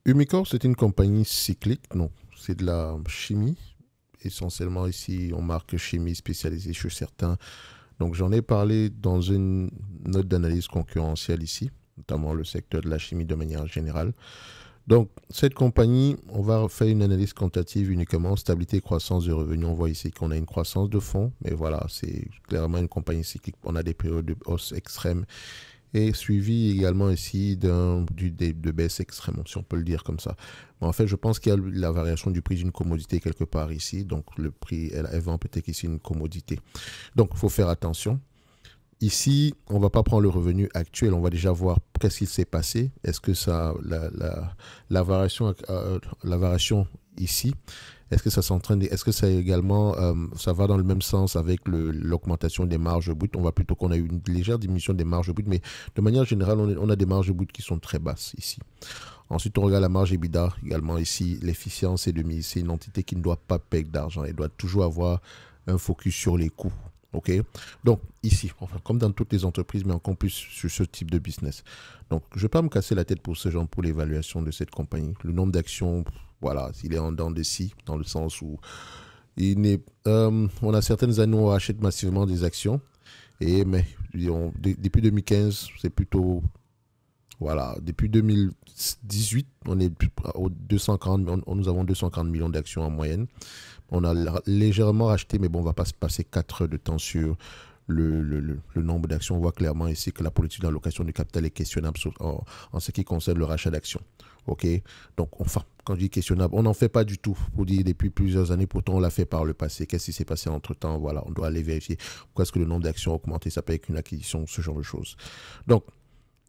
Umicore, c'est une compagnie cyclique, donc c'est de la chimie. Essentiellement ici, on marque chimie spécialisée chez certains. Donc j'en ai parlé dans une note d'analyse concurrentielle ici, notamment le secteur de la chimie de manière générale. Donc cette compagnie, on va faire une analyse quantitative uniquement, stabilité, croissance de revenus. On voit ici qu'on a une croissance de fonds, mais voilà, c'est clairement une compagnie cyclique. On a des périodes de hausse extrême et suivi également ici de baisse extrême, si on peut le dire comme ça. Mais en fait, je pense qu'il y a la variation du prix d'une commodité quelque part ici. Donc, le prix, elle vend peut-être ici une commodité. Donc, il faut faire attention. Ici, on ne va pas prendre le revenu actuel, on va déjà voir qu'est-ce qui s'est passé. Est-ce que ça, la variation ici, est-ce que ça s'entraîne, est-ce que ça également, ça va dans le même sens avec l'augmentation des marges brutes? On voit plutôt qu'on a eu une légère diminution des marges brutes, mais de manière générale, on a des marges brutes qui sont très basses ici. Ensuite, on regarde la marge EBITDA également ici. L'efficience c'est une entité qui ne doit pas payer d'argent. Elle doit toujours avoir un focus sur les coûts. OK? Donc, ici, enfin, comme dans toutes les entreprises, mais encore plus sur ce type de business. Donc, je ne vais pas me casser la tête pour ce genre, pour l'évaluation de cette compagnie. Le nombre d'actions, voilà, il est en dents de scie, dans le sens où on a certaines années où on achète massivement des actions. Mais depuis 2015, c'est plutôt voilà, depuis 2018, on est au 240, nous avons 240 millions d'actions en moyenne. On a légèrement racheté, mais bon, on ne va pas se passer 4 heures de temps sur le nombre d'actions. On voit clairement ici que la politique d'allocation du capital est questionnable en ce qui concerne le rachat d'actions. OK? Donc, enfin, quand je dis questionnable, on n'en fait pas du tout pour dire depuis plusieurs années. Pourtant, on l'a fait par le passé. Qu'est-ce qui s'est passé entre-temps? Voilà, on doit aller vérifier pourquoi est-ce que le nombre d'actions a augmenté. Ça peut être une acquisition, ce genre de choses. Donc,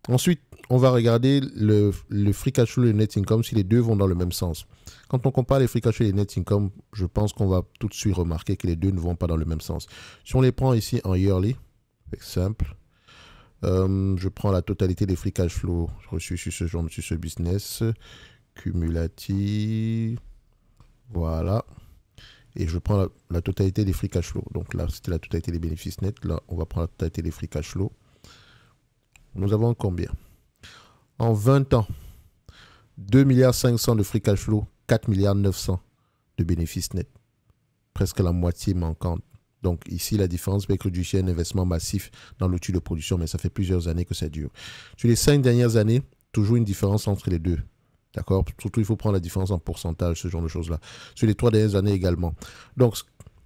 ensuite, on va regarder le free cash flow et le net income si les deux vont dans le même sens. Quand on compare les free cash flow et les net income, je pense qu'on va tout de suite remarquer que les deux ne vont pas dans le même sens. Si on les prend ici en yearly, c'est simple. Je prends la totalité des free cash flow reçus sur ce business. Cumulatif. Voilà. Et je prends la totalité des free cash flow. Donc là, c'était la totalité des bénéfices nets. Là, on va prendre la totalité des free cash flow. Nous avons combien? En 20 ans, 2 milliards 500 de free cash flow, 4 milliards 900 de bénéfices nets. Presque la moitié manquante. Donc ici, la différence peut être un investissement massif dans l'outil de production, mais ça fait plusieurs années que ça dure. Sur les 5 dernières années, toujours une différence entre les deux. D'accord? Surtout, il faut prendre la différence en pourcentage, ce genre de choses-là. Sur les 3 dernières années également. Donc,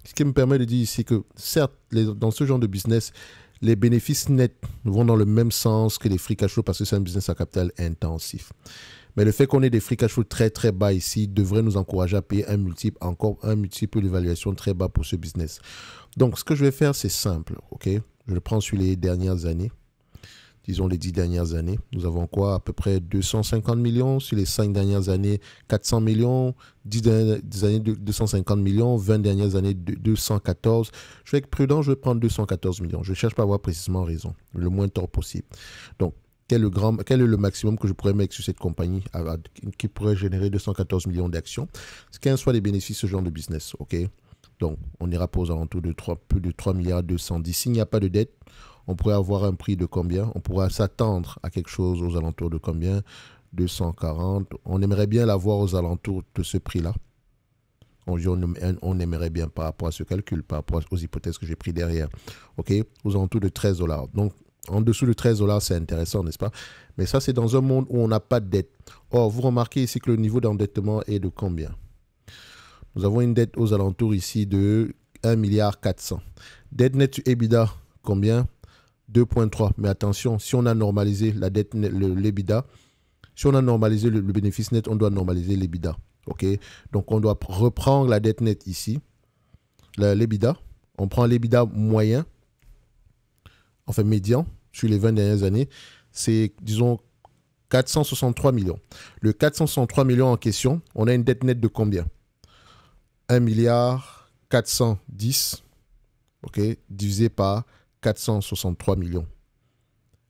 ce qui me permet de dire ici que, certes, dans ce genre de business, les bénéfices nets vont dans le même sens que les free cash flow parce que c'est un business à capital intensif. Mais le fait qu'on ait des free cash flow très très bas ici devrait nous encourager à payer encore un multiple d'évaluation très bas pour ce business. Donc ce que je vais faire, c'est simple. Ok, je le prends sur les dernières années. Disons les 10 dernières années. Nous avons quoi? À peu près 250 millions. Sur les 5 dernières années, 400 millions. 10 dernières années, 250 millions. 20 dernières années, 214. Je vais être prudent, je vais prendre 214 millions. Je ne cherche pas à avoir précisément raison. Le moins tort possible. Donc, quel est le maximum que je pourrais mettre sur cette compagnie qui pourrait générer 214 millions d'actions? Quels soient les bénéfices de ce genre de business, ok? Donc, on ira pour aux alentours de plus de 3 milliards 210. S'il n'y a pas de dette, on pourrait avoir un prix de combien? On pourrait s'attendre à quelque chose aux alentours de combien? 240. On aimerait bien l'avoir aux alentours de ce prix-là. On aimerait bien par rapport à ce calcul, par rapport aux hypothèses que j'ai pris derrière. OK? Aux alentours de 13 dollars. Donc, en dessous de 13 dollars, c'est intéressant, n'est-ce pas? Mais ça, c'est dans un monde où on n'a pas de dette. Or, vous remarquez ici que le niveau d'endettement est de combien? Nous avons une dette aux alentours ici de 1 milliard 400. Dette nette EBITDA, combien? 2,3. Mais attention, si on a normalisé la dette, l'EBITDA, si on a normalisé le bénéfice net, on doit normaliser l'EBITDA. OK? Donc, on doit reprendre la dette nette ici, l'EBITDA. On prend l'EBITDA moyen, enfin médian, sur les 20 dernières années. C'est, disons, 463 millions. Le 463 millions en question, on a une dette nette de combien? 1 milliard 410, OK, divisé par 463 millions.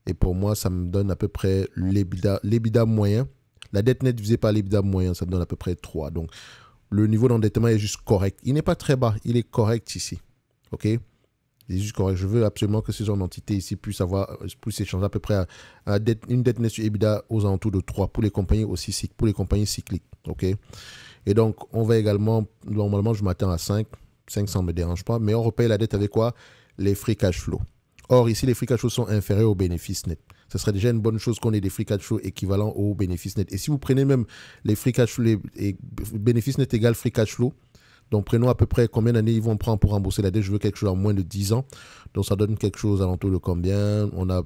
Et pour moi, ça me donne à peu près l'EBITDA moyen. La dette nette divisée par l'EBITDA moyen, ça me donne à peu près 3. Donc, le niveau d'endettement est juste correct. Il n'est pas très bas, il est correct ici. OK? C'est juste correct. Je veux absolument que ces genres d'entités ici puissent échanger à peu près une dette nette sur EBITDA aux alentours de 3 pour les compagnies pour les compagnies cycliques. OK? Et donc, on va également, normalement, je m'attends à 5. 500 ne me dérange pas. Mais on repaye la dette avec quoi? Les free cash flow. Or, ici, les free cash flow sont inférieurs aux bénéfices nets. Ce serait déjà une bonne chose qu'on ait des free cash flow équivalents aux bénéfices nets. Et si vous prenez même les free cash flow, les bénéfices nets égale free cash flow, donc prenons à peu près combien d'années ils vont prendre pour rembourser la dette. Je veux quelque chose en moins de 10 ans. Donc ça donne quelque chose alentour de combien? On a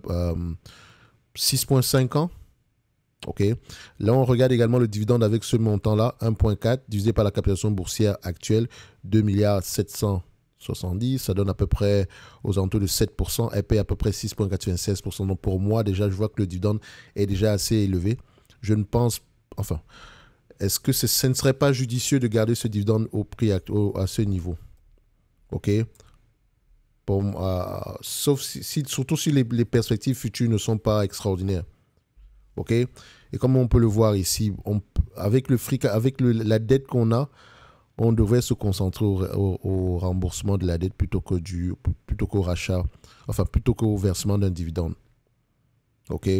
6,5 ans. OK. Là, on regarde également le dividende avec ce montant-là, 1,4 divisé par la capitalisation boursière actuelle, 2 milliards 770. Ça donne à peu près aux alentours de 7%. Elle paye à peu près 6,96%. Donc pour moi, déjà, je vois que le dividende est déjà assez élevé. Je ne pense... Enfin... Est-ce que ce ne serait pas judicieux de garder ce dividende au prix à ce niveau? OK. Sauf surtout si les perspectives futures ne sont pas extraordinaires. OK. Et comme on peut le voir ici, avec la dette qu'on a, on devrait se concentrer au remboursement de la dette plutôt qu'au rachat, enfin plutôt qu'au versement d'un dividende. OK.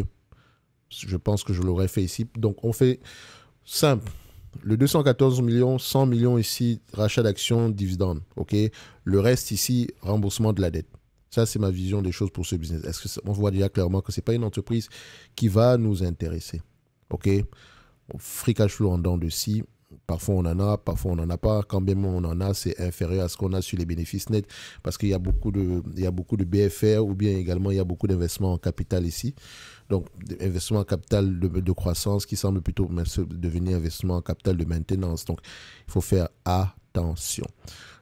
Je pense que je l'aurais fait ici. Donc on fait... Simple. Le 214 millions, 100 millions ici, rachat d'actions, dividende. OK? Le reste ici, remboursement de la dette. Ça, c'est ma vision des choses pour ce business. On voit déjà clairement que ce n'est pas une entreprise qui va nous intéresser. OK? Free cash flow en dents de scie. Parfois, on en a, parfois, on n'en a pas. Quand bien on en a, c'est inférieur à ce qu'on a sur les bénéfices nets parce qu'il y a beaucoup de BFR ou bien également, il y a beaucoup d'investissements en capital ici. Donc, investissement en capital de croissance qui semble plutôt devenir investissement en capital de maintenance. Donc, il faut faire attention.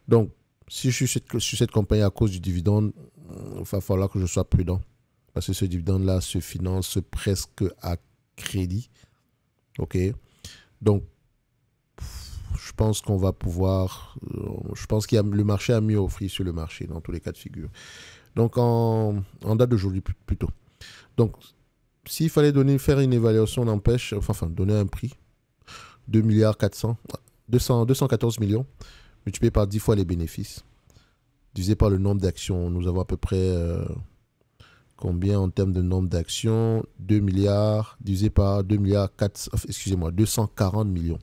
Donc, si je suis sur cette compagnie à cause du dividende, il va falloir que je sois prudent parce que ce dividende-là se finance presque à crédit. OK? Donc, je pense qu'on va pouvoir... je pense que le marché a mieux offert sur le marché dans tous les cas de figure. Donc, en date d'aujourd'hui plutôt. Donc, s'il fallait faire une évaluation, n'empêche, donner un prix, 214 millions, multiplié par 10 fois les bénéfices, divisé par le nombre d'actions. Nous avons à peu près combien en termes de nombre d'actions? 2 milliards divisé par 2 milliards 240 millions.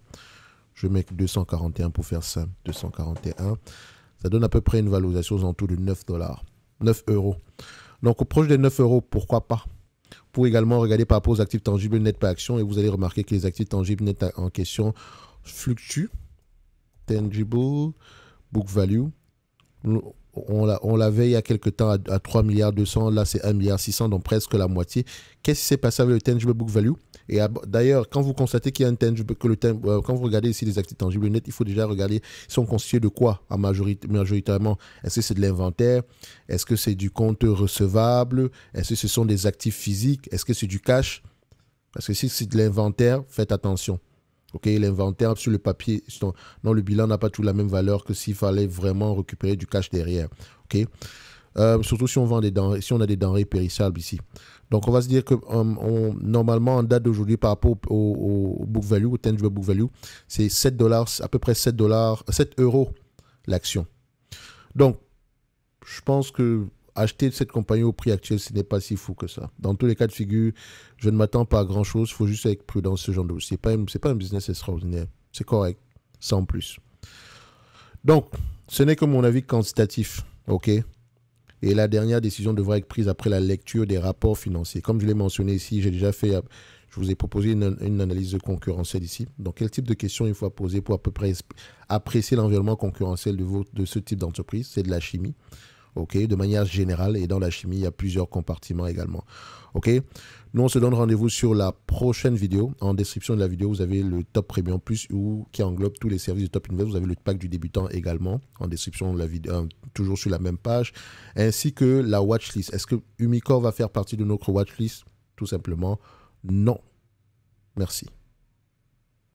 Je mets 241 pour faire simple, 241. Ça donne à peu près une valorisation aux alentours de 9 euros. Donc, au proche des 9 euros, pourquoi pas? Pour également regarder par rapport aux actifs tangibles nets par action et vous allez remarquer que les actifs tangibles nets en question fluctuent. Tangible, book value. On l'avait il y a quelques temps à 3 milliards 200, là c'est 1 milliard 600, donc presque la moitié. Qu'est-ce qui s'est passé avec le tangible book value? Et d'ailleurs, quand vous constatez qu'il y a un tangible, quand vous regardez ici les actifs tangibles nets, il faut déjà regarder, ils sont constitués de quoi majoritairement? Est-ce que c'est de l'inventaire? Est-ce que c'est du compte recevable? Est-ce que ce sont des actifs physiques? Est-ce que c'est du cash? Parce que si c'est de l'inventaire, faites attention. OK, l'inventaire sur le papier, non, le bilan n'a pas tout la même valeur que s'il fallait vraiment récupérer du cash derrière. OK, surtout si on vend si on a des denrées périssables ici. Donc, on va se dire que normalement, en date d'aujourd'hui, par rapport au book value, au tangible book value, c'est $7, à peu près 7 euros l'action. Donc, je pense que acheter cette compagnie au prix actuel, ce n'est pas si fou que ça. Dans tous les cas de figure, je ne m'attends pas à grand-chose. Il faut juste être prudent ce genre de... Ce n'est pas un business extraordinaire. C'est correct, sans plus. Donc, ce n'est que mon avis quantitatif. OK? Et la dernière décision devra être prise après la lecture des rapports financiers. Comme je l'ai mentionné ici, je vous ai proposé une analyse concurrentielle ici. Donc, quel type de questions il faut poser pour à peu près apprécier l'environnement concurrentiel de ce type d'entreprise? C'est de la chimie. OK, de manière générale, et dans la chimie, il y a plusieurs compartiments également. OK, nous, on se donne rendez-vous sur la prochaine vidéo. En description de la vidéo, vous avez le Top Premium Plus qui englobe tous les services de Top Invest. Vous avez le pack du débutant également en description de la vidéo, toujours sur la même page, ainsi que la watchlist. Est-ce que Umicore va faire partie de notre watchlist? Tout simplement, non. Merci.